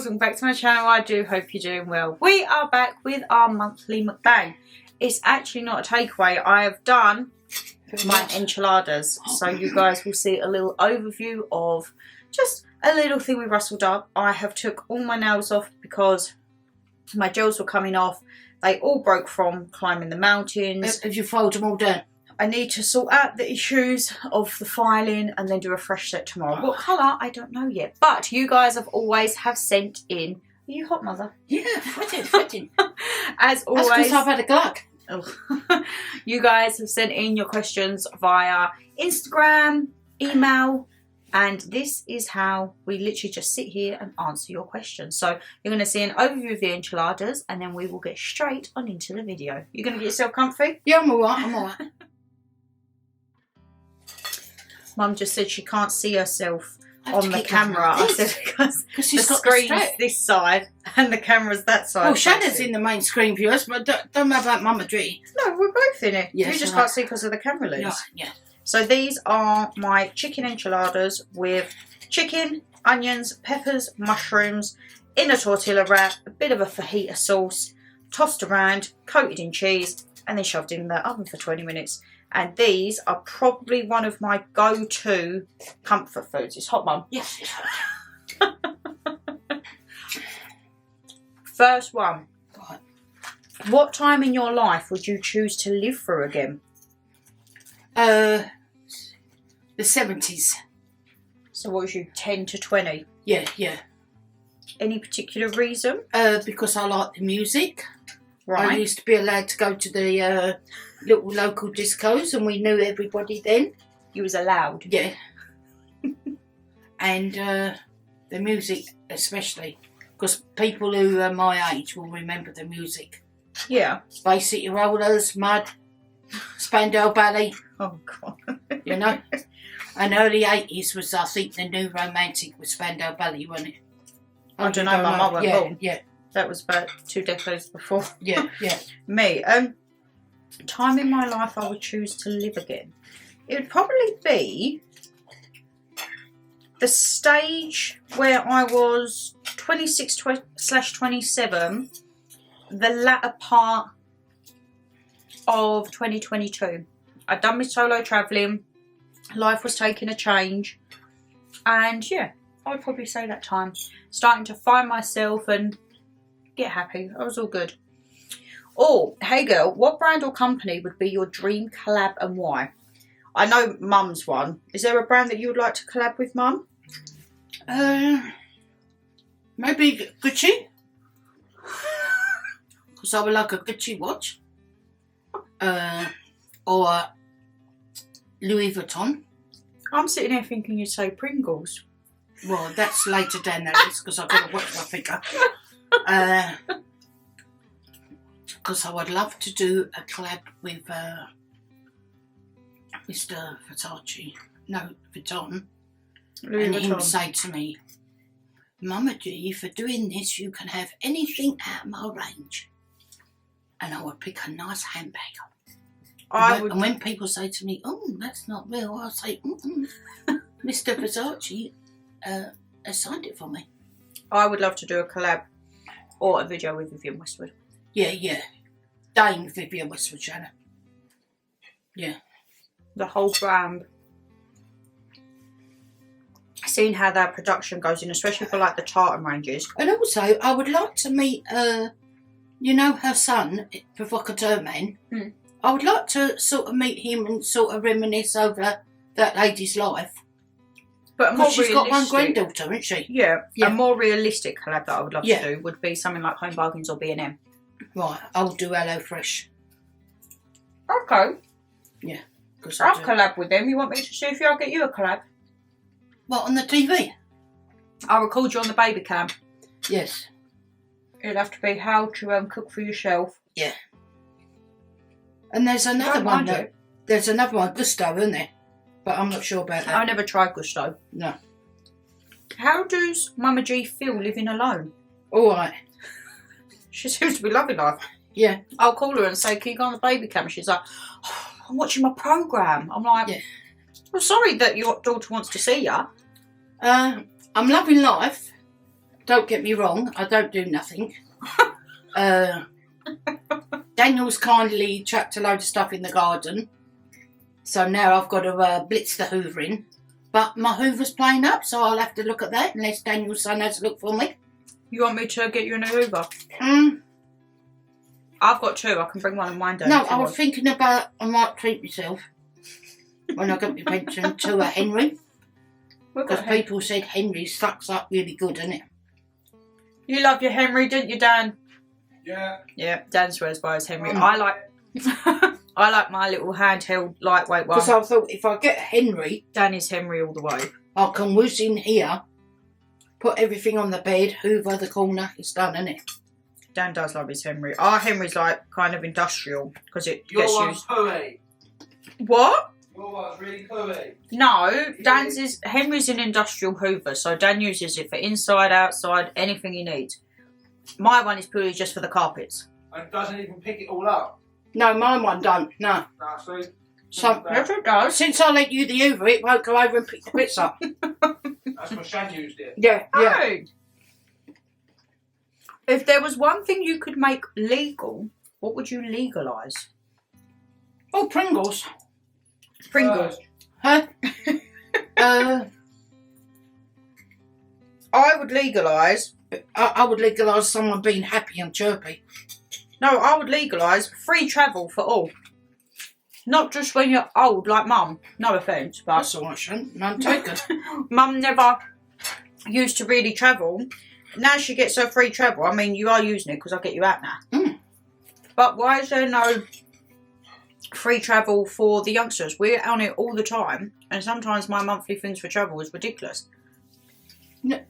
girls, welcome back to my channel. I do hope you're doing well. We are back with our monthly mukbang. It's actually not a takeaway. I have done my enchiladas, so you guys will see a little overview of just a little thing we rustled up. I have took all my nails off because my gels were coming off. They all broke from climbing the mountains. Have you filed them all down? I need to sort out the issues of the filing and then do a fresh set tomorrow. What colour? I don't know yet. But you guys have sent in... Are you hot, mother? Yeah, fitting. As always... That's because I've had a glug. Oh. You guys have sent in your questions via Instagram, email, and this is how we literally just sit here and answer your questions. So you're going to see an overview of the enchiladas and then we will get straight on into the video. You're going to get yourself comfy? Yeah, I'm alright. Mum just said she can't see herself on the camera. I said because the screen's this side and the camera's that side. Well, Shannon's in the main screen viewers, but don't know about Mama G. No, we're both in it. Yes, you just can't see because of the camera lens. Right, yeah. So these are my chicken enchiladas with chicken, onions, peppers, mushrooms, in a tortilla wrap, a bit of a fajita sauce, tossed around, coated in cheese, and then shoved in the oven for 20 minutes. And these are probably one of my go-to comfort foods. It's hot, Mum. Yes, it's hot. First one. Right. What time in your life would you choose to live through again? The 70s. So what was you, 10 to 20? Yeah. Any particular reason? Because I like the music. Right. I used to be allowed to go to the little local discos and we knew everybody then. You was allowed? Yeah. And the music especially. Because people who are my age will remember the music. Yeah. Bay City Rollers, Mud, Spandau Ballet. Oh, God. You know? And early 80s was, I think, the new romantic with Spandau Ballet, wasn't it? I don't know, my mum wasn't born. Yeah. That was about 2 decades before. Yeah. Me. Time in my life I would choose to live again. It would probably be the stage where I was 26/27, the latter part of 2022. I'd done my solo travelling, life was taking a change, and yeah, I would probably say that time. Starting to find myself and get happy. I was all good. Oh, hey girl, what brand or company would be your dream collab and why? I know Mum's one. Is there a brand that you would like to collab with, Mum? Maybe Gucci. Because I would like a Gucci watch. Or Louis Vuitton. I'm sitting here thinking you'd say Pringles. Well, that's later down the list because I've got to watch my figure. Because I would love to do a collab with Mr. Vuitton. Louis And Vuitton. he would say to me, Mama G, for doing this, you can have anything out of my range. And I would pick a nice handbag. And when people say to me, oh, that's not real, I'll say, Mr. Versace has signed it for me. I would love to do a collab or a video with Vivienne Westwood. Yeah. Dame Vivienne Westwood, Shannon. Yeah. The whole brand. Seeing how their production goes in, especially for like the tartan ranges. And also, I would like to meet, you know, her son, Provocateur Man. I would like to sort of meet him and sort of reminisce over that lady's life. But more she's got one granddaughter, hasn't she? Yeah. A more realistic collab that I would love Yeah. to do would be something like Home Bargains or B&M. Right, I'll do HelloFresh. Okay. Yeah. I'll collab with them. You want me to see if I'll get you a collab? What, on the TV? I'll record you on the baby cam. Yes. It'll have to be how to cook for yourself. Yeah. And there's another one. There's another one, Gusto, isn't there? But I'm not sure about that. I never tried Gusto. No. How does Mama G feel living alone? All right. She seems to be loving life. Yeah. I'll call her and say, can you go on the baby cam? She's like, oh, I'm watching my programme. I'm like, yeah. Well, sorry that your daughter wants to see you. I'm loving life. don't get me wrong, I don't do nothing. Daniel's kindly chucked a load of stuff in the garden. So now I've got to blitz the hoovering. But my hoover's playing up, so I'll have to look at that unless Daniel's son has a look for me. You want me to get you a new hoover? I've got two. I can bring one of mine down. No, I was thinking about I might treat myself when I get my pension to a Henry. Because people said Henry sucks up really good, doesn't it? You love your Henry, didn't you, Dan? Yeah. Yeah, Dan swears by his Henry. I like I like my little handheld lightweight one. Because I thought if I get a Henry... Dan is Henry all the way. I can whiz in here, put everything on the bed, hoover the corner, it's done, isn't it? Dan does love his Henry. Our Henry's like kind of industrial because it Your gets one's used. pooey. What? Your one's really pooey. No, Dan's is Henry's an industrial hoover, so Dan uses it for inside, outside, anything he needs. My one is purely just for the carpets. And doesn't even pick it all up. No, my one don't, no. Nah, see? So, Yes, it does. since I let you the hoover, it won't go over and pick the bits up. That's what Shan used it. Yeah. Oh. If there was one thing you could make legal, what would you legalise? Oh, Pringles. Pringles. Huh? I would legalise. I would legalise someone being happy and chirpy. No, I would legalise free travel for all. Not just when you're old, like Mum. No offence, but That's all right, Shan. None taken. Mum never used to really travel. Now she gets her free travel. I mean, you are using it because I get you out now. But why is there no free travel for the youngsters? We're on it all the time, and sometimes my monthly things for travel is ridiculous. No,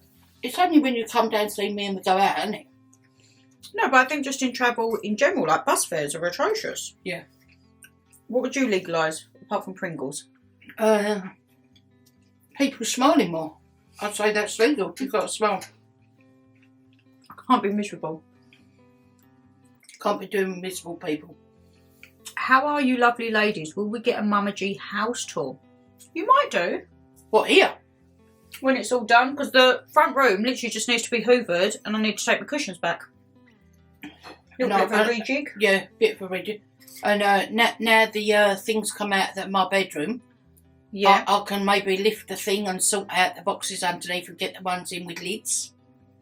it's only when you come down to see me and we go out, isn't it? No, but I think just in travel in general, like bus fares are atrocious. Yeah. What would you legalise apart from Pringles? People smiling more. I'd say that's legal. You've got to smile. Can't be miserable. Can't be doing with miserable people. How are you, lovely ladies? Will we get a Mama G house tour? You might do. What, here? When it's all done, because the front room literally just needs to be hoovered and I need to take the cushions back. Little bit of a rejig. Yeah, bit of a rejig. And now the things come out of my bedroom. Yeah. I can maybe lift the thing and sort out the boxes underneath and get the ones in with lids.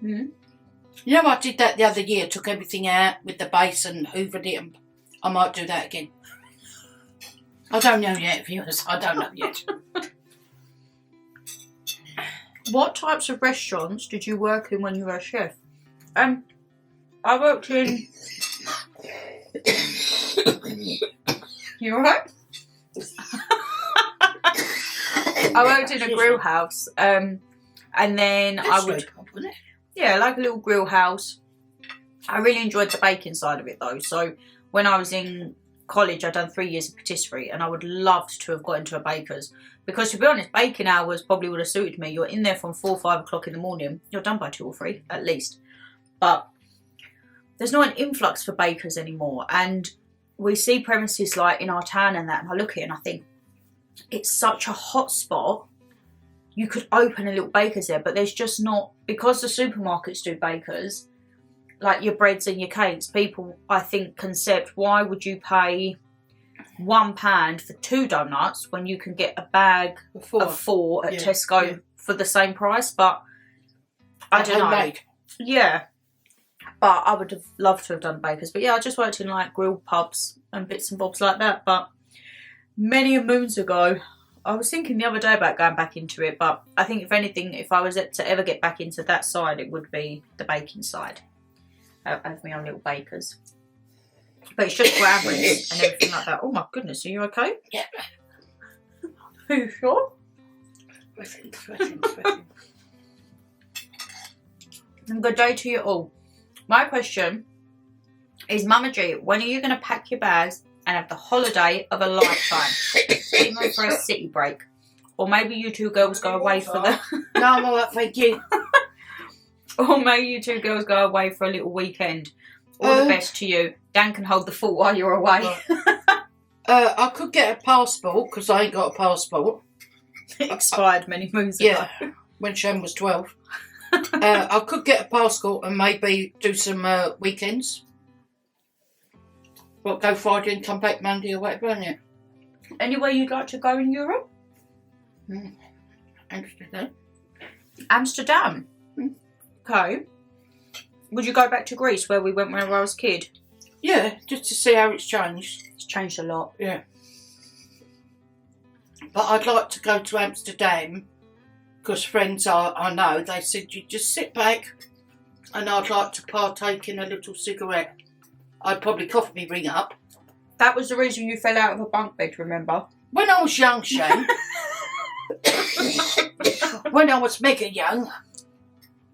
Mm. You know, I did that the other year. Took everything out with the base and hoovered it. And I might do that again. I don't know yet, viewers. I don't know yet. What types of restaurants did you work in when you were a chef? I worked in... You alright? I worked in a grill house, and then That's I would... pub, wasn't it? Yeah, like a little grill house. I really enjoyed the baking side of it though. So when I was in college, I'd done 3 years of patisserie and I would love to have got into a baker's. Because to be honest, baking hours probably would have suited me. You're in there from 4 or 5 o'clock in the morning. You're done by 2 or 3 at least. But there's not an influx for bakers anymore. And we see premises like in our town and that, and I look at it and I think, it's such a hot spot. You could open a little baker's there, but there's just not, because the supermarkets do bakers, like your breads and your cakes, people, I think, concept, why would you pay £1 for 2 donuts when you can get a bag of 4 at Tesco for the same price? But I don't know. Yeah. But I would have loved to have done bakers. But yeah, I just worked in like grill pubs and bits and bobs like that. But many a moons ago, I was thinking the other day about going back into it. But I think if anything, if I was to ever get back into that side, it would be the baking side. Of my own little bakers. But it's just glamorous and everything like that. Oh my goodness, are you okay? Yeah. Are you sure? Sweating. And good day to you all. My question is, Mama G, when are you going to pack your bags and have the holiday of a lifetime? Even for a city break. Or maybe you two girls go away for the... No, I'm all right, thank you. Or maybe you two girls go away for a little weekend. All the best to you. Dan can hold the fort while you're away. I could get a passport, because I ain't got a passport. It expired many moons ago. Yeah, when Shan was 12. I could get a passport and maybe do some weekends. What, go Friday and come back Monday or whatever, isn't it? Anywhere you'd like to go in Europe? Amsterdam. Amsterdam. Okay. Would you go back to Greece where we went when I was a kid? Yeah, just to see how it's changed. It's changed a lot. Yeah. But I'd like to go to Amsterdam because friends I know, they said you just sit back and I'd like to partake in a little cigarette. I'd probably cough me ring up. That was the reason you fell out of a bunk bed, remember? When I was young, Shan, when I was mega young,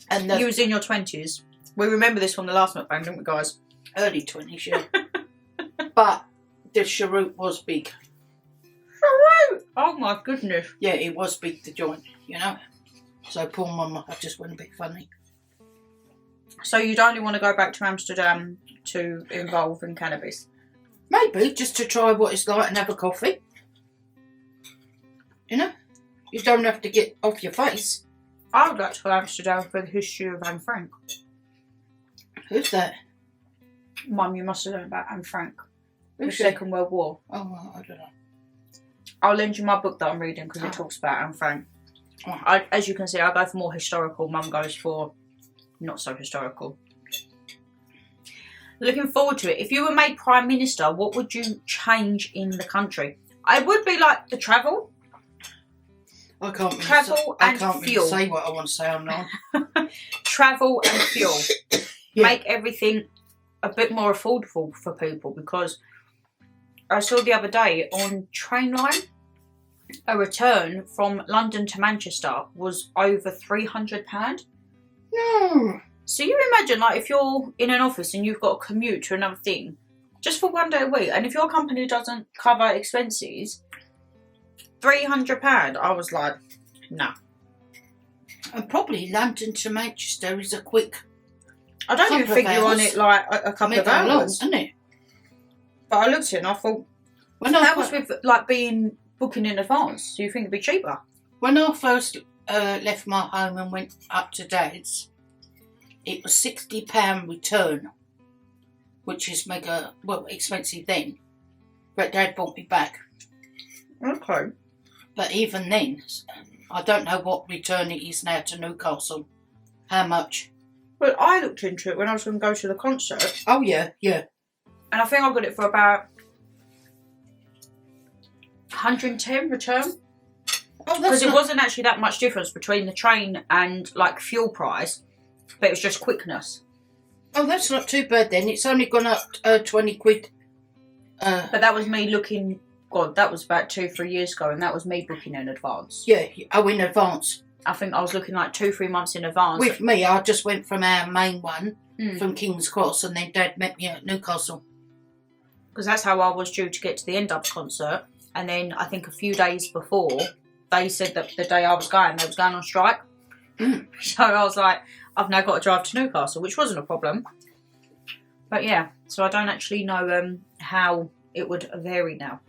and you was in your 20s. We remember this from the last mukbang, didn't we, guys? early 20s, yeah. But the cheroot was big. Cheroot! Oh my goodness. Yeah, it was big, the joint, you know. So poor mama, I just went a bit funny. So you'd only want to go back to Amsterdam to involve in cannabis? Maybe, just to try what it's like and have a coffee. You know? You don't have to get off your face. I would like to go to Amsterdam for the history of Anne Frank. Who's that? Mum, you must have known about Anne Frank. The Who's she? Second World War. Oh, well, I don't know. I'll lend you my book that I'm reading because it talks about Anne Frank. As you can see, I go for more historical. Mum goes for not so historical. Looking forward to it. If you were made Prime Minister, what would you change in the country? I would be like the travel. I can't really Travel and I can't fuel. really say what I want to say online. Travel and fuel. Yeah. Make everything a bit more affordable for people, because I saw the other day on Trainline a return from London to Manchester was over £300. No. So you imagine, like, if you're in an office and you've got to commute to another thing just for 1 day a week, and if your company doesn't cover expenses, £300, I was like, nah. And probably London to Manchester is a quick I don't even couple think of you're on hours. it like a couple of mega long, hours. isn't it? But I looked at it and I thought, that was with like booking in advance. Do you think it'd be cheaper? When I first left my home and went up to Dad's, it was £60 return, which is mega, well, expensive then. But Dad brought me back. Okay. But even then, I don't know what return it is now to Newcastle. How much? Well, I looked into it when I was going to go to the concert, Oh, yeah, yeah. and I think I got it for about 110 return. Oh, Because it wasn't actually that much difference between the train and like fuel price, but it was just quickness. Oh, that's not too bad then. It's only gone up 20 quid. But that was me looking, God, that was about 2-3 years ago, and that was me booking in advance. Yeah, oh, in advance. I think I was looking like 2-3 months in advance. With me, I just went from our main one, Mm. from King's Cross, and then Dad met me at Newcastle. Because that's how I was due to get to the N-Dubs concert, and then I think a few days before, they said that the day I was going, they was going on strike. Mm. So I was like, I've now got to drive to Newcastle, which wasn't a problem. But yeah, so I don't actually know how it would vary now.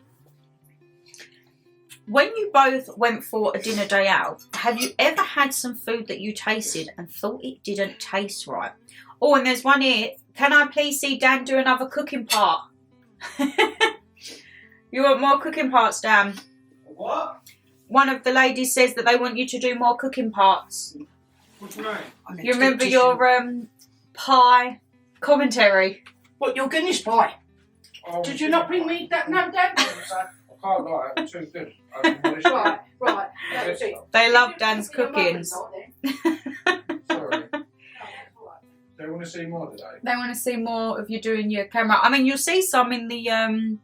When you both went for a dinner day out, have you ever had some food that you tasted and thought it didn't taste right? Oh, and there's one here. Can I please see Dan do another cooking part? You want more cooking parts, Dan? What? One of the ladies says that they want you to do more cooking parts. What do you mean? You remember your pie commentary? What, your Guinness pie? Oh, Did you not bring me that? No, Dad? I can't lie, it's too good. Right, right. That was it. They love Dan's cookings. Sorry. They want to see more today. They want to see more of you doing your camera. I mean, you'll see some in the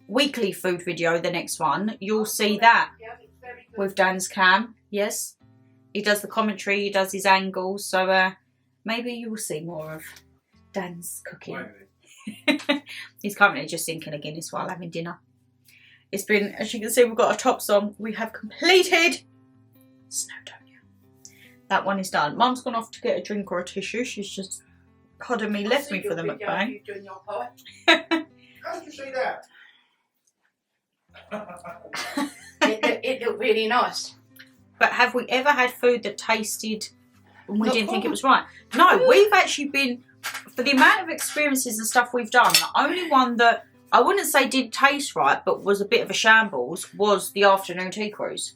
weekly food video, the next one. You'll see that with Dan's cam. Yes. He does the commentary, he does his angles. So maybe you will see more of Dan's cooking. Maybe. He's currently just drinking a Guinness while having dinner. It's been, as you can see, we've got a top song. We have completed Snowdonia. That one is done. Mum's gone off to get a drink or a tissue. She's just codded me, left me for the mukbang. How did you see that? It looked really nice. But have we ever had food that tasted and we Not didn't think it quite. was right. No, we've actually been, for the amount of experiences and stuff we've done, the only one that I wouldn't say did taste right, but was a bit of a shambles, was the afternoon tea cruise.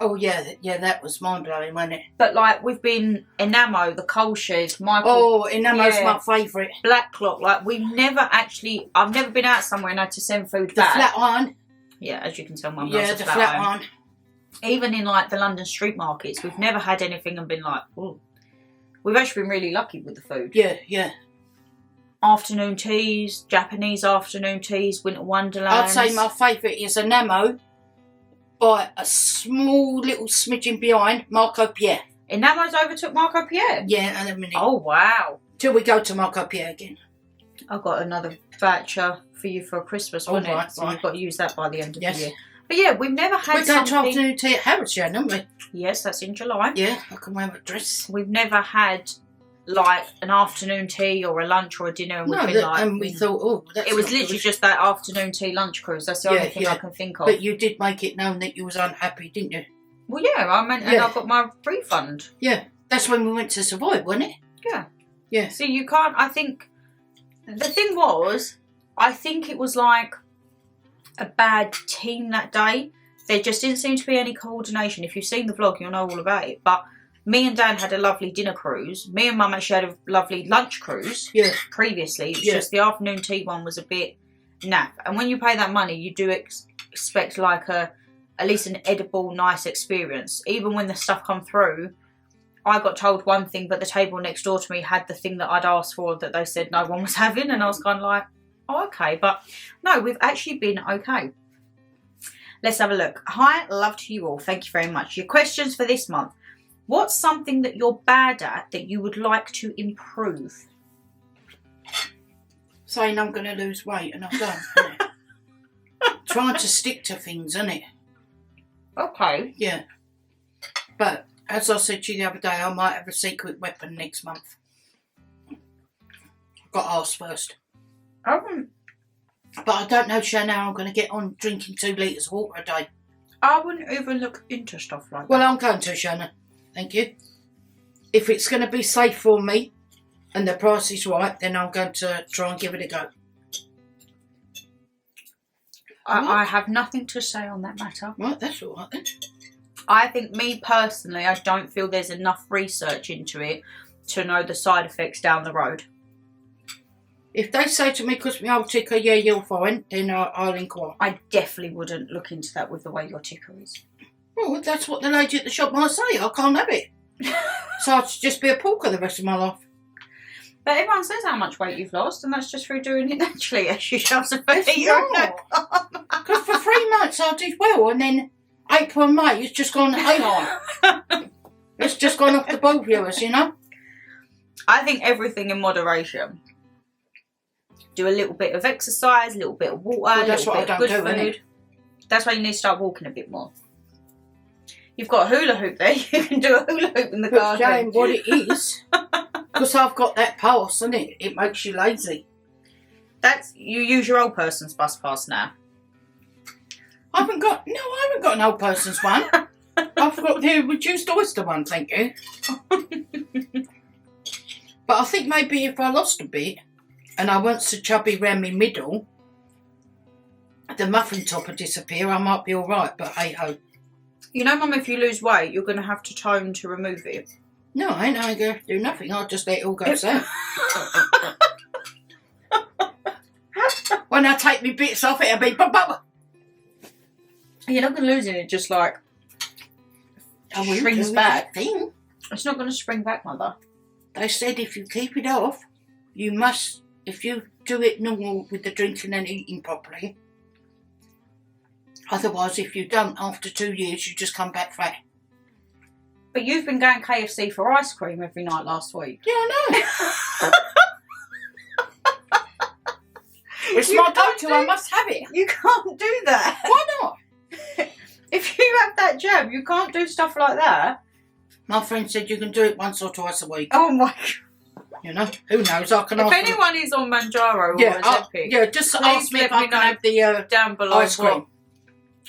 Oh, yeah, that was mind-blowing, wasn't it? But, like, we've been Enamo, the Coal Shed, Michael... Oh, Enamo's Yeah. my favourite. Black Clock, like, we've never actually... I've never been out somewhere and had to send food The back. flat iron. Yeah, as you can tell, Mum Yeah, loves the a flat iron. iron. Even in, like, the London street markets, we've never had anything and been like, oh. We've actually been really lucky with the food. Yeah. Afternoon teas, Japanese afternoon teas, winter wonderlands. I'd say my favourite is Enamo, by a small little smidgen behind Marco Pierre. Enamo's overtook Marco Pierre? Yeah, and a minute. Oh, wow. Till we go to Marco Pierre again. I've got another voucher for you for Christmas, Oh, wasn't right, it? So right. you've got to use that by the end of Yes. the year. But yeah, we've never had We're going to something... afternoon tea at Harrods, aren't we? Yes, that's in July. Yeah, I can wear a dress. We've never had, like, an afternoon tea or a lunch or a dinner and we've been like... and we thought, oh, that's it was not literally good. just that afternoon tea lunch cruise. That's the only thing I can think of. But you did make it known that you was unhappy, didn't you? Well, yeah, I meant, and Yeah. I got my refund. Yeah, that's when we went to Savoy, wasn't it? Yeah. Yeah. See, you can't, I think, the thing was, I think it was like a bad team that day. There just didn't seem to be any coordination. If you've seen the vlog, you'll know all about it. But me and Dan had a lovely dinner cruise. Me and Mum actually had a lovely lunch cruise Yeah. previously. It's Yeah. just the afternoon tea one was a bit naff. And when you pay that money, you do expect like at least an edible, nice experience. Even when the stuff come through, I got told one thing, but the table next door to me had the thing that I'd asked for that they said no one was having. And I was kind of like, oh, okay. But no, we've actually been okay. Let's have a look. Hi, love to you all. Thank you very much. Your questions for this month. What's something that you're bad at that you would like to improve? Saying I'm going to lose weight and I've done. Isn't it? Trying to stick to things, isn't it? Okay. Yeah. But as I said to you the other day, I might have a secret weapon next month. I've got to ask first. But I don't know, Shannon, how I'm going to get on drinking 2 litres of water a day. I wouldn't even look into stuff like Well, that. I'm going to, Shannon. Thank you. If it's going to be safe for me and the price is right, then I'm going to try and give it a go. I have nothing to say on that matter. Right, that's all right then. I think, me personally, I don't feel there's enough research into it to know the side effects down the road. If they say to me, because my old ticker, yeah, you're fine, then I'll inquire. I definitely wouldn't look into that with the way your ticker is. Well, that's what the lady at the shop might say. I can't have it. So I'll just be a porker the rest of my life. But everyone says how much weight you've lost, and that's just through doing it naturally as she shoves a It's feet. Because for 3 months I did well, and then April and May, it's just gone haywire. It's just gone off the ball, viewers, you know? I think everything in moderation. Do a little bit of exercise, a little bit of water, Well, a that's little what bit I of don't good do, innit? food. That's why you need to start walking a bit more. You've got a hula hoop there. You can do a hula hoop in the But garden. Jane, what it is, because I've got that pass, isn't it? It makes you lazy. That's, you use your old person's bus pass now. I haven't got an old person's one. I've got the reduced oyster one, thank you. But I think maybe if I lost a bit and I weren't so chubby round my middle, the muffin top would disappear. I might be all right, but hey ho. You know, Mum, if you lose weight, you're going to have to tone to remove it. No, I ain't going to do nothing. I'll just let it all go south. When I take my bits off, it'll be bum bum. You're not going to lose it, just like I will shrinks do back. that thing. It's not going to spring back, Mother. They said if you keep it off, you must, if you do it normal with the drinking and eating properly. Otherwise, if you don't, after 2 years, you just come back fat. But you've been going KFC for ice cream every night last week. Yeah, I know. It's You my can't go-to, I do- must have it. You can't do that. Why not? If you have that jab, you can't do stuff like that. My friend said you can do it once or twice a week. Oh my God. You know, who knows? I can If ask anyone is on Manjaro or yeah, Ozempic, yeah, just please ask me let if I me can know have the down below. ice cream.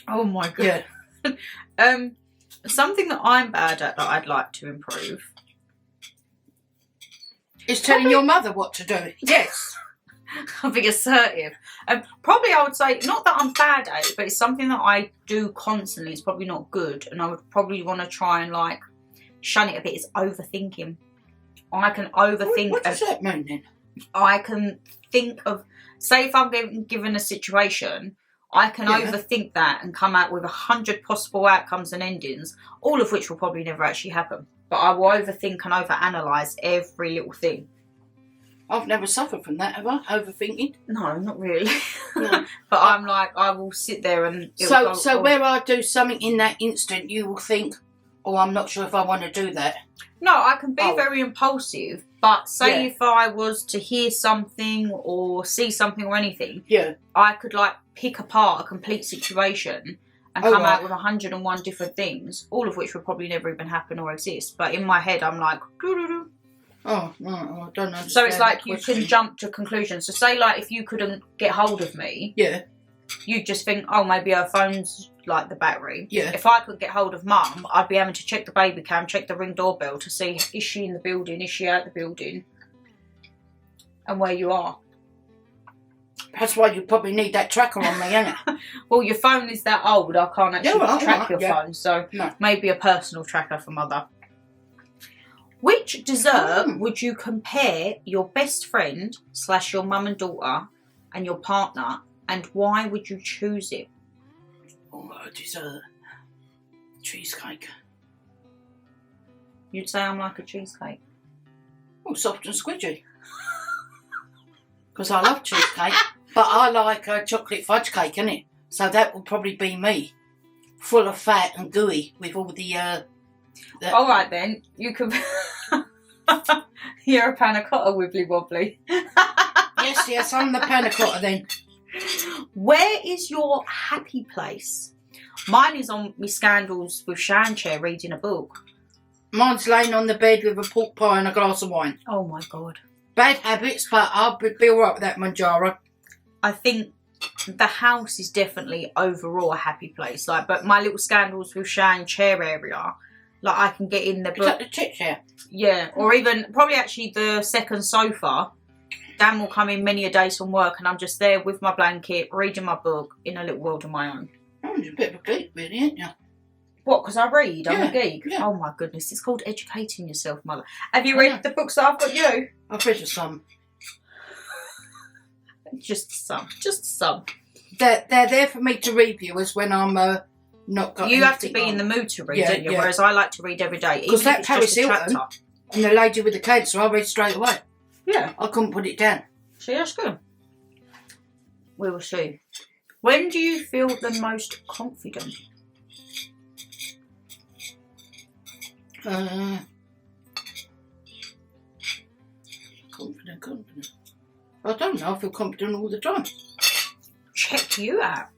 Oh my God. Yeah. Something that I'm bad at that I'd like to improve It's telling your mother what to do. Yes. I'm being assertive. Probably I would say, not that I'm bad at it, but it's something that I do constantly. It's probably not good. And I would probably want to try and like shun it a bit. It's overthinking. I can overthink. What does that mean then? I can think of, say if I'm given a situation, I can overthink that and come out with 100 possible outcomes and endings, all of which will probably never actually happen. But I will overthink and overanalyze every little thing. I've never suffered from that, have I? Overthinking? No, not really. No. But I'm like, I will sit there and... So where I do something in that instant, you will think, oh, I'm not sure if I want to do that. No, I can be very impulsive, but say if I was to hear something or see something or anything, I could like pick apart a complete situation and come out with 101 different things, all of which would probably never even happen or exist. But in my head, I'm like, doo-doo-doo. Oh, no, I don't understand. So it's like you can jump to conclusions. So say like if you couldn't get hold of me, you'd just think, oh, maybe her phone's like the battery. Yeah. If I could get hold of Mum, I'd be having to check the baby cam, check the Ring doorbell to see is she in the building, is she out the building, and where you are. That's why you probably need that tracker on me, isn't it? Well, your phone is that old, I can't actually track your phone, so maybe a personal tracker for Mother. Which dessert would you compare your best friend / your mum and daughter and your partner, and why would you choose it? Oh, dessert. Cheesecake. You'd say I'm like a cheesecake? Oh, soft and squidgy. Because I love cheesecake, but I like chocolate fudge cake, innit? So that would probably be me. Full of fat and gooey with all the... All right then, you can... You're a panna cotta wibbly wobbly. Yes, I'm the panna cotta then. Where is your happy place? Mine is on my Scandals with Shan chair reading a book. Mine's laying on the bed with a pork pie and a glass of wine. Oh my God. Bad habits, but I'll be alright with that manjaro. I think the house is definitely overall a happy place. Like, but my little Scandals with Shan chair area, like I can get in the book. Is that the tip chair? Yeah, or even probably actually the second sofa. Dan will come in many a day from work and I'm just there with my blanket, reading my book in a little world of my own. Oh, you're a bit of a geek, really, aren't you? What, because I read? I'm a geek? Yeah. Oh my goodness, it's called educating yourself, Mother. Have you read the books that I've got you? I've read some. Just some. They're there for me to review as when I'm not got You have to be on. in the mood to read, don't you? Whereas I like to read every day. Because that Paris Hilton and the lady with the cancer, I read straight away. Yeah. I couldn't put it down. See, that's good. We will see. When do you feel the most confident? Confident. I don't know. I feel confident all the time. Check you out.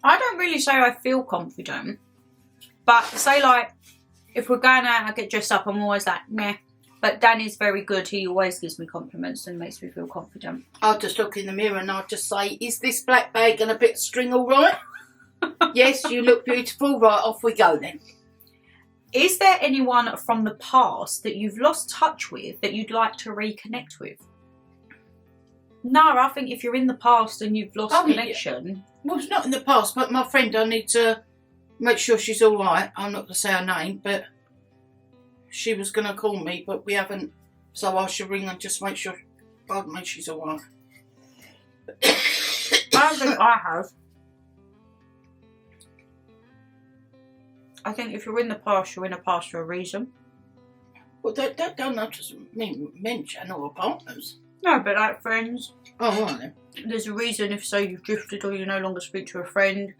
I don't really say I feel confident, but say like if we're going out and I get dressed up, I'm always like meh. But Danny's very good. He always gives me compliments and makes me feel confident. I'll just look in the mirror and I'll just say, is this black bag and a bit of string all right? Yes, you look beautiful. Right, off we go then. Is there anyone from the past that you've lost touch with that you'd like to reconnect with? No, I think if you're in the past and you've lost connection... Well, it's not in the past, but my friend, I need to make sure she's all right. I'm not going to say her name, but she was going to call me, but we haven't. So I should ring and just make sure she's all right. I don't think I have. I think if you're in the past, you're in the past for a reason. Well, that don't have to mean mention or partners. No, but like friends. Oh, right then. There's a reason if, say, you've drifted or you no longer speak to a friend.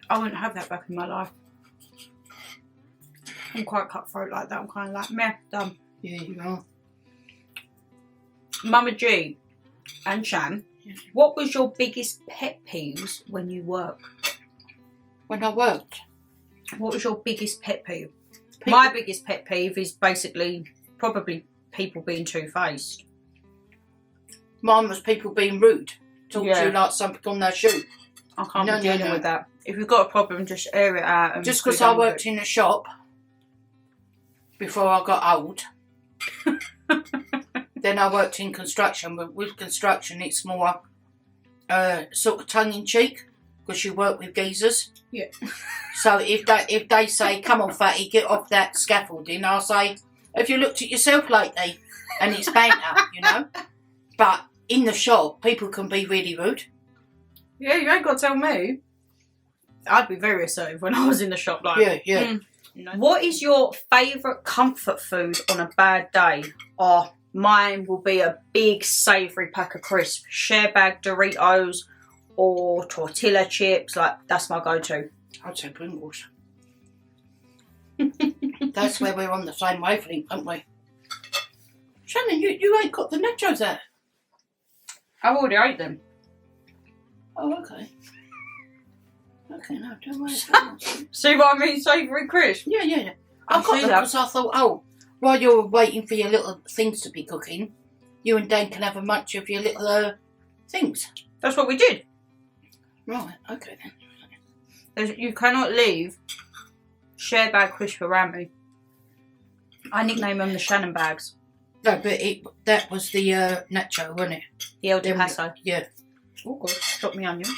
I wouldn't have that back in my life. I'm quite cutthroat like that. I'm kind of like, meh, done. Yeah, you are. Mama G and Shan, what was your biggest pet peeves when you work? When I worked? What was your biggest pet peeve? My biggest pet peeve is basically probably people being two-faced. Mine was people being rude. Talk to you like something on their shoe. I can't be dealing with that. If you've got a problem, just air it out. And just because I worked in a shop, before I got old. Then I worked in construction, but with construction it's more sort of tongue-in-cheek because you work with geezers. Yeah. So if they say, come on fatty, get off that scaffolding, I'll say, have you looked at yourself lately? And it's banter, you know. But in the shop, people can be really rude. Yeah, you ain't got to tell me. I'd be very assertive when I was in the shop. Like, Yeah. What is your favourite comfort food on a bad day? Oh, mine will be a big savoury pack of crisps, share bag Doritos or tortilla chips. Like, that's my go-to. I'd say Pringles. That's where we're on the same wavelength, aren't we? Shannon, you ain't got the nachos there. I've already ate them. Oh, okay. Okay, no, don't worry. See what I mean? Savoury crisp. Yeah. I I got see them that. because I thought, oh, while you're waiting for your little things to be cooking, you and Dan can have a munch of your little things. That's what we did. Right, okay then. You cannot leave share bag crisp around me. I nickname them the Shannon bags. No, but that was the nacho, wasn't it? The El Paso. Yeah. Oh god, drop me onion.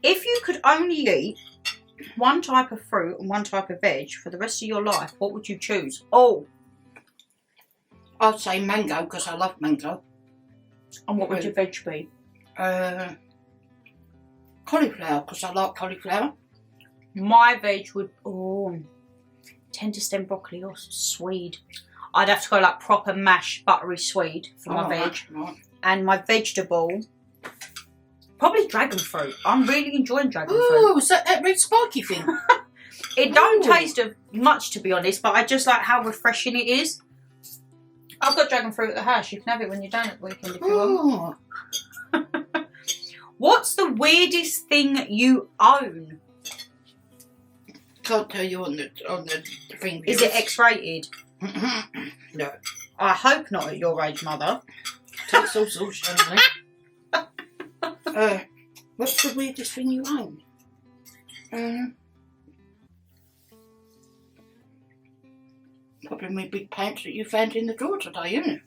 If you could only eat one type of fruit and one type of veg for the rest of your life, what would you choose? Oh, I'd say mango because I love mango. and what would your veg be? Cauliflower because I like cauliflower. My veg would tender stem broccoli or swede. I'd have to go like proper mashed buttery swede for my veg. Right. And my vegetable, probably dragon fruit. I'm really enjoying dragon fruit. Oh, is that red spiky thing? It don't Ooh. taste of much, to be honest, but I just like how refreshing it is. I've got dragon fruit at the house. You can have it when you're down at the weekend if you want. Oh, What's the weirdest thing you own? can't tell you on the thing. Is it X-rated? No. I hope not at your age, mother. Takes all sorts, Shannon. What's the weirdest thing you own? Probably my big pants that you found in the drawer today, isn't it?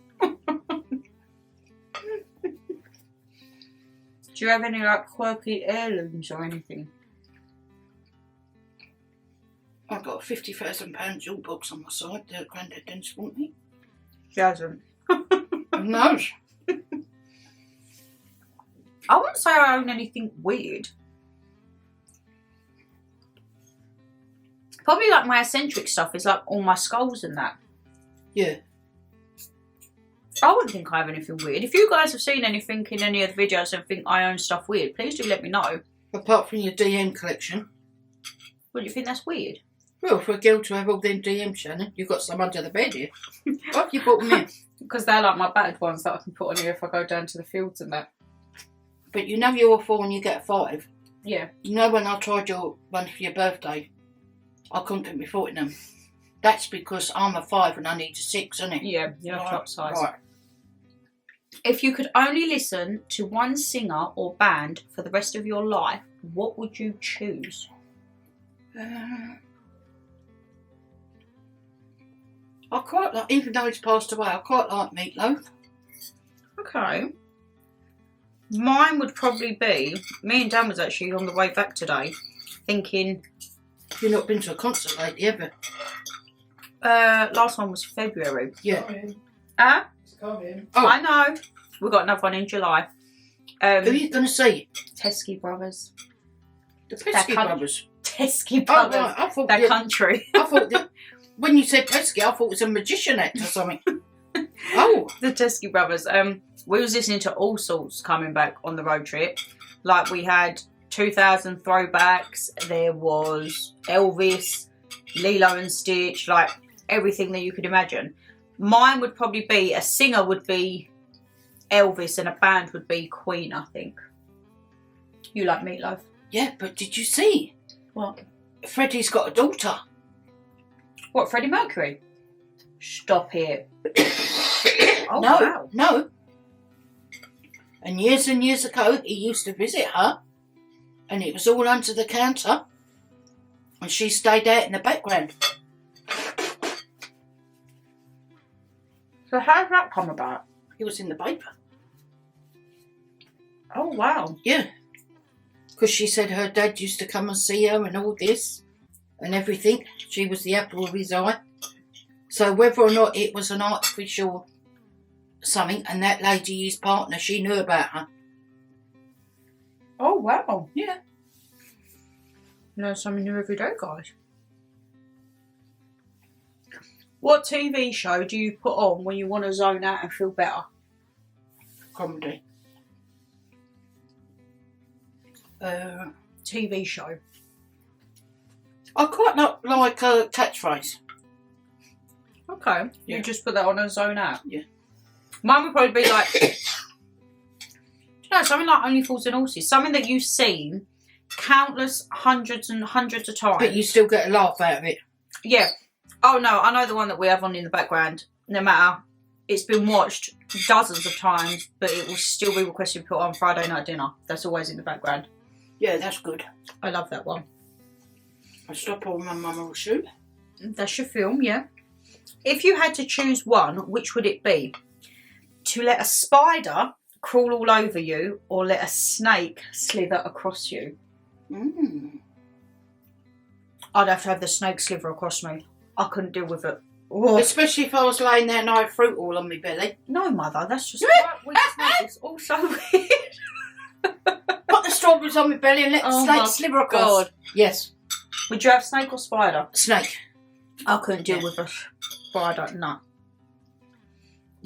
Do you have any like quirky heirlooms or anything? I've got a £50,000 jewel box on my side that Grandad didn't want me. She hasn't. Who knows? I wouldn't say I own anything weird. Probably like my eccentric stuff is like all my skulls and that. Yeah. I wouldn't think I have anything weird. If you guys have seen anything in any of the videos and think I own stuff weird, please do let me know. Apart from your DM collection. What do you think that's weird? Well, for a girl to have all them DMs, Shannon, you've got some under the bed here. Why have you brought them in? Because they're like my battered ones that I can put on here if I go down to the fields and that. But you know you're a 4 and you get a 5. Yeah. You know when I tried your one for your birthday, I couldn't get my foot in them. That's because I'm a 5 and I need a 6, isn't it? Yeah, you're top size. Right. If you could only listen to one singer or band for the rest of your life, what would you choose? I quite like, even though he's passed away, I quite like Meatloaf. Okay. Mine would probably be, me and Dan was actually on the way back today, thinking... You've not been to a concert lately, have you? Last one was February. Yeah. It's coming. Oh. I know. We've got another one in July. Who are you going to see? Teskey Brothers. The Pesky Brothers. Teskey Oh, Brothers. right. I thought They're country. I thought that when you said Pesky, I thought it was a magician act or something. Oh. The Teskey Brothers. We was listening to all sorts coming back on the road trip. Like we had 2000 throwbacks. There was Elvis, Lilo and Stitch, like everything that you could imagine. Mine would probably be, a singer would be Elvis and a band would be Queen, I think. You like Meatloaf? Yeah, but did you see? What? Freddie's got a daughter. What, Freddie Mercury? Stop it. Oh, No, wow. no. And years ago, he used to visit her, and it was all under the counter, and she stayed out in the background. So how did that come about? It was in the paper. Oh, wow. Yeah. Because she said her dad used to come and see her and all this and everything. She was the apple of his eye. So whether or not it was an artificial something, and that lady, his partner, she knew about her. Oh, wow. Yeah. You know something new every day, guys. What TV show do you put on when you want to zone out and feel better? Comedy. TV show. I quite not like a catchphrase. Okay. Yeah. You just put that on and zone out? Yeah. Mine would probably be like, you know, something like Only Fools and Horses. Something that you've seen countless hundreds and hundreds of times. But you still get a laugh out of it. Yeah. Oh no, I know the one that we have on in the background. No matter, it's been watched dozens of times, but it will still be requested to put on Friday night dinner. That's always in the background. Yeah, that's good. I love that one. I stop all my mama will shoot. That's your film, yeah. If you had to choose one, which would it be? To let a spider crawl all over you, or let a snake slither across you? I'd have to have the snake slither across me. I couldn't deal with it. Oh. Especially if I was laying there and I had fruit all on my belly. No, mother, that's just quite weird. It's all so weird. Put the strawberries on my belly and let the snake slither across. God. Yes. Would you have snake or spider? Snake. I couldn't deal with a spider, no.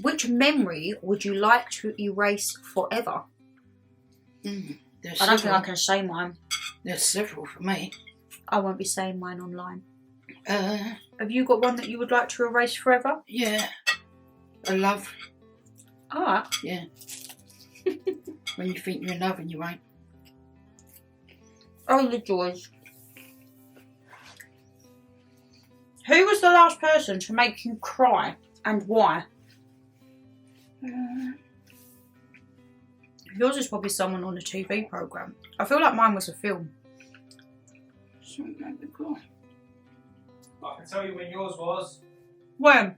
Which memory would you like to erase forever? I don't think I can say mine. There's several for me. I won't be saying mine online. Have you got one that you would like to erase forever? Yeah. A love. Alright. Yeah. When you think you're in love and you ain't. Oh, the joys. Who was the last person to make you cry and why? Yours is probably someone on a TV programme. I feel like mine was a film. Something made me cry. I can tell you when yours was. When?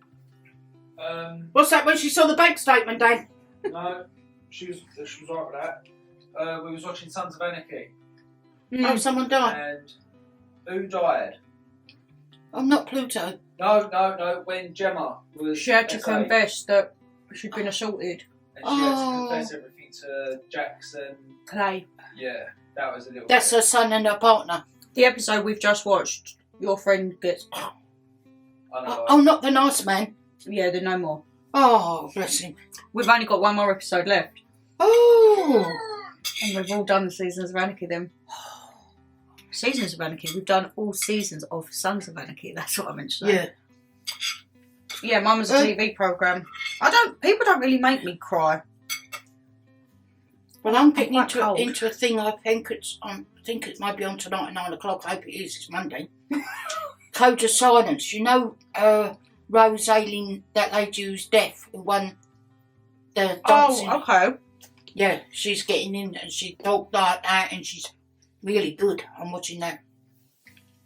What's that, when she saw the bank statement, Dan? No, she was right with that. We was watching Sons of Anarchy. Oh, someone died. And who died? I'm not Pluto. No. When Gemma was. She had to confess that she'd been assaulted. And she had to confess everything to Jackson. Clay. Yeah, that was a little. That's her son and her partner. The episode we've just watched, your friend gets. I know. Oh, not the nice man. Yeah, there's no more. Oh, bless him. We've only got one more episode left. Oh. And we've all done the Seasons of Anarchy then. Seasons of Anarchy. We've done all seasons of Sons of Anarchy. That's what I meant to say. Yeah. Yeah, mine was a TV programme. People don't really make me cry. Well, I'm getting into a thing. I think it might be on tonight at 9 o'clock. I hope it is. It's Monday. Code of Silence. You know, Rose Ayling, that lady who's deaf, who won the dancing. Oh, okay. Yeah, she's getting in and she talked like that and she's really good. I'm watching that.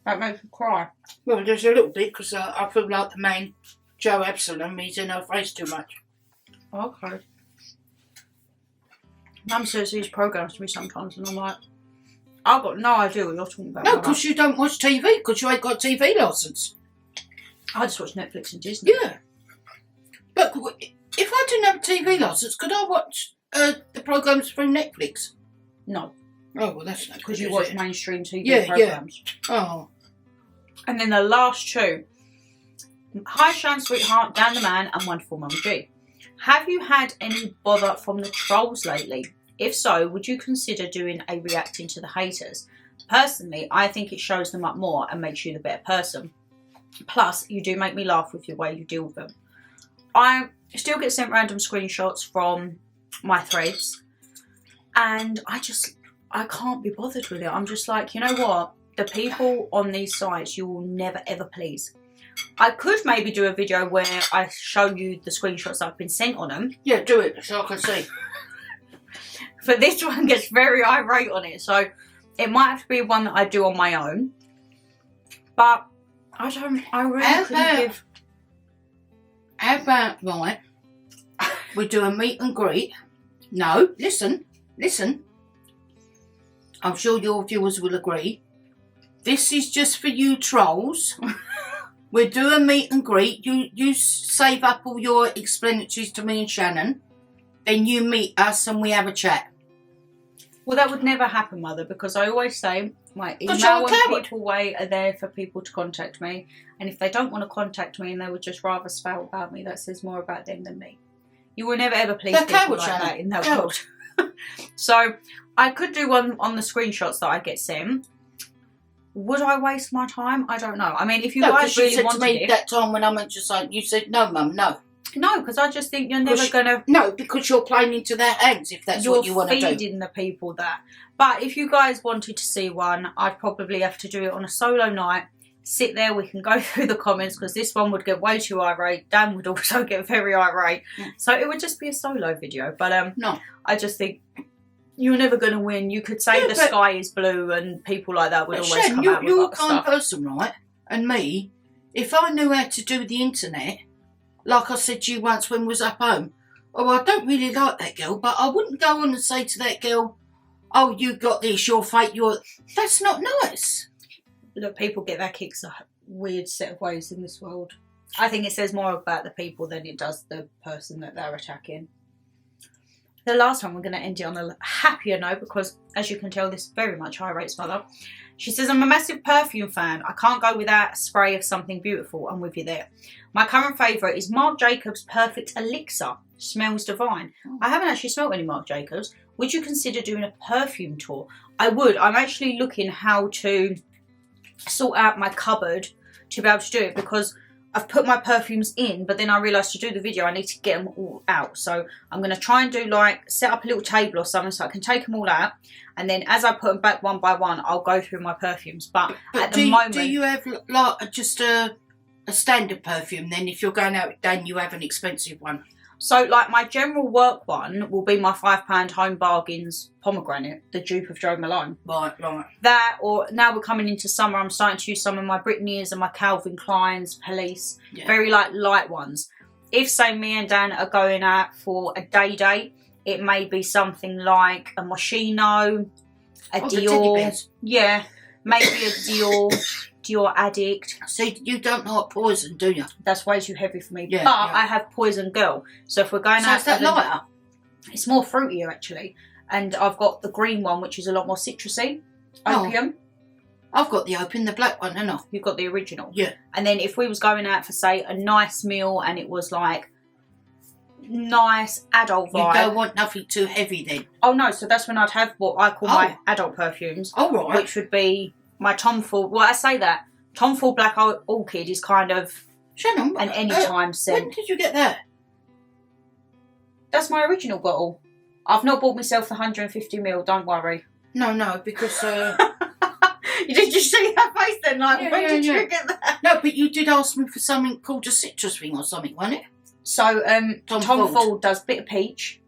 That makes me cry. Well, there's a little bit because I feel like the man, Joe Absalom, he's in her face too much. Okay. Mum says these programmes to me sometimes and I'm like, I've got no idea what you're talking about. No, because you don't watch TV, because you ain't got a TV licence. I just watch Netflix and Disney. Yeah. But if I didn't have a TV licence, could I watch the programmes through Netflix? No. Oh, well, that's not because you watch mainstream TV programmes. Yeah. Oh. And then the last two. Hi, Shan, sweetheart, Dan the Man, and Wonderful Mum G. Have you had any bother from the trolls lately? If so, would you consider doing a reacting to the haters? Personally, I think it shows them up more and makes you the better person. Plus, you do make me laugh with your way you deal with them. I still get sent random screenshots from my threads, and I can't be bothered with it. I'm just like, you know what? The people on these sites, you will never ever please. I could maybe do a video where I show you the screenshots that I've been sent on them. Yeah, do it so I can see. But this one gets very irate on it, so it might have to be one that I do on my own. But I really couldn't give. How about, right, We do a meet and greet. No, listen. I'm sure your viewers will agree. This is just for you trolls. We do a meet and greet. You save up all your expenditures to me and Shannon. Then you meet us and we have a chat. Well, that would never happen, Mother, because I always say my email and people way are there for people to contact me. And if they don't want to contact me and they would just rather spout about me, that says more about them than me. You will never ever please people like that in that world. So I could do one on the screenshots that I get sent. Would I waste my time? I don't know. I mean, if you guys really wanted to me that time when I went to say, you said no, Mum, no. No, because I just think you're never going to... No, because you're playing into their hands if that's what you want to do. You're feeding the people that. But if you guys wanted to see one, I'd probably have to do it on a solo night. Sit there, we can go through the comments, because this one would get way too irate. Dan would also get very irate. So it would just be a solo video. But no, I just think you're never going to win. You could say the sky is blue and people like that would always come out with you're other a kind person, right? And me, if I knew how to do the internet... Like I said to you once when we was up home, oh, I don't really like that girl, but I wouldn't go on and say to that girl, oh, you got this, you're fake, That's not nice. Look, people get their kicks a weird set of ways in this world. I think it says more about the people than it does the person that they're attacking. The last one, we're going to end it on a happier note because, as you can tell, this very much irates Mother. She says, I'm a massive perfume fan. I can't go without a spray of something beautiful. I'm with you there. My current favourite is Marc Jacobs Perfect Elixir. Smells divine. I haven't actually smelled any Marc Jacobs. Would you consider doing a perfume tour? I would. I'm actually looking how to sort out my cupboard to be able to do it because I've put my perfumes in, but then I realised to do the video I need to get them all out. So I'm going to try and do set up a little table or something so I can take them all out. And then as I put them back one by one, I'll go through my perfumes. But at the moment... Do you have like just a standard perfume then? If you're going out with Dan, you have an expensive one? So like my general work one will be my £5 Home Bargains pomegranate, the dupe of Jo Malone. Right. That, or now we're coming into summer, I'm starting to use some of my Britneys and my Calvin Klein's Police. Yeah. Very light ones. If say me and Dan are going out for a day date, it may be something like a Moschino, a Dior. Yeah, maybe a Dior Addict. See, you don't like Poison, do you? That's way too heavy for me. Yeah, but I have Poison Girl. So if we're going out... So is that lighter? It's more fruitier, actually. And I've got the green one, which is a lot more citrusy. Opium. I've got the opium, the black one, haven't I? You've got the original. Yeah. And then if we was going out for, say, a nice meal and it was like nice adult vibe... You don't want nothing too heavy then? Oh, no. So that's when I'd have what I call my adult perfumes. Oh, right. Which would be... My Tom Ford, well, I say that. Tom Ford Black Orchid is kind of Shannon, an anytime scent. When did you get that? That's my original bottle. I've not bought myself the 150ml, don't worry. No, because... Did you see that face then? Like, when did you get that? No, but you did ask me for something called a citrus thing or something, wasn't it? So, Tom Ford does Bitter Peach.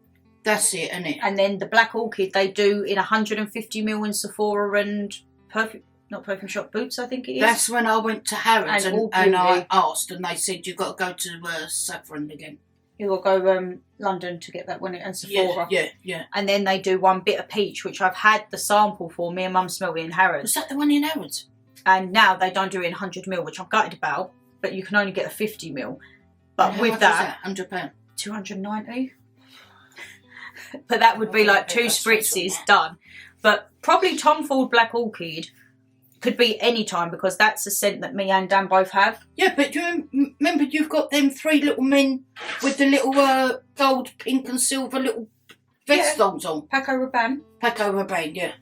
That's it, isn't it? And then the Black Orchid, they do in 150ml in Sephora and Perfume. Not Perfume Shop, Boots, I think it is. That's when I went to Harrods and I asked, and they said you've got to go to Saffron again. You've got to go London to get that one, and Sephora. Yeah. And then they do one Bitter Peach, which I've had the sample for. Me and Mum smelled it in Harrods. Was that the one in Harrods? And now they don't do it in 100ml, which I'm gutted about, but you can only get a 50ml. But and with that... £100? 290. But that would be like 2 spritzes done. But probably Tom Ford Black Orchid could be any time because that's a scent that me and Dan both have. Yeah, but do you remember you've got them 3 little men with the little gold, pink and silver little vest on? Paco Rabanne, yeah.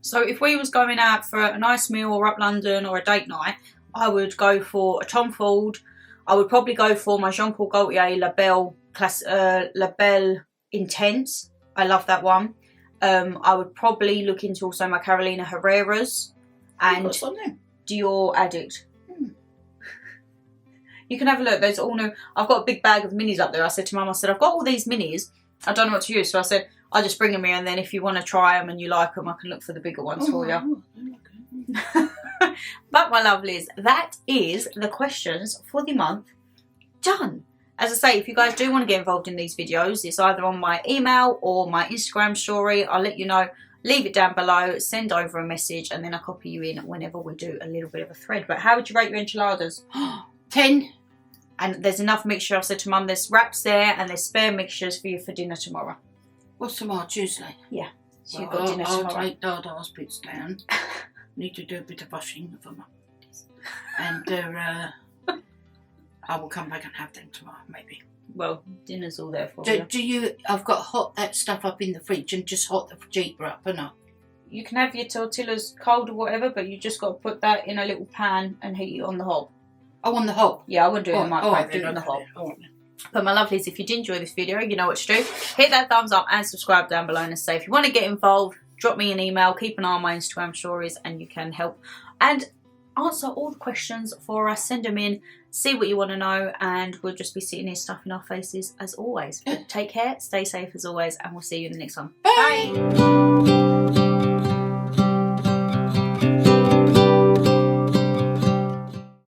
So if we was going out for a nice meal or up London or a date night, I would go for a Tom Ford. I would probably go for my Jean Paul Gaultier La Belle Intense. I love that one. I would probably look into also my Carolina Herrera's and Dior Addict. You can have a look. There's all new. I've got a big bag of minis up there. I said to Mum, I've got all these minis. I don't know what to use. So I said, I'll just bring them here, and then if you want to try them and you like them, I can look for the bigger ones for you. But my lovelies, that is the questions for the month done. As I say, if you guys do want to get involved in these videos, it's either on my email or my Instagram story. I'll let you know. Leave it down below, send over a message, and then I'll copy you in whenever we do a little bit of a thread. But how would you rate your enchiladas? 10. And there's enough mixture. I said to Mum, there's wraps there and there's spare mixtures for you for dinner tomorrow. What's tomorrow, Tuesday? Yeah. So Well, you've got dinner tomorrow. I'll take Dada's bits down. Need to do a bit of washing for them. And I will come back and have them tomorrow, maybe. Well, dinner's all there for you. Do you... I've got hot that stuff up in the fridge and just hot the Jeeper up, or not? You can have your tortillas cold or whatever, but you just got to put that in a little pan and heat it on the hob. Oh, on the hob? Yeah, I wouldn't do it in the microwave, do it on the hob. But my lovelies, if you did enjoy this video, you know what to do. Hit that thumbs up and subscribe down below. And say if you want to get involved, drop me an email, keep an eye on my Instagram stories, and you can help and answer all the questions for us. Send them in, see what you want to know, and we'll just be sitting here stuffing our faces as always. But take care, stay safe as always, and we'll see you in the next one. Bye. Bye.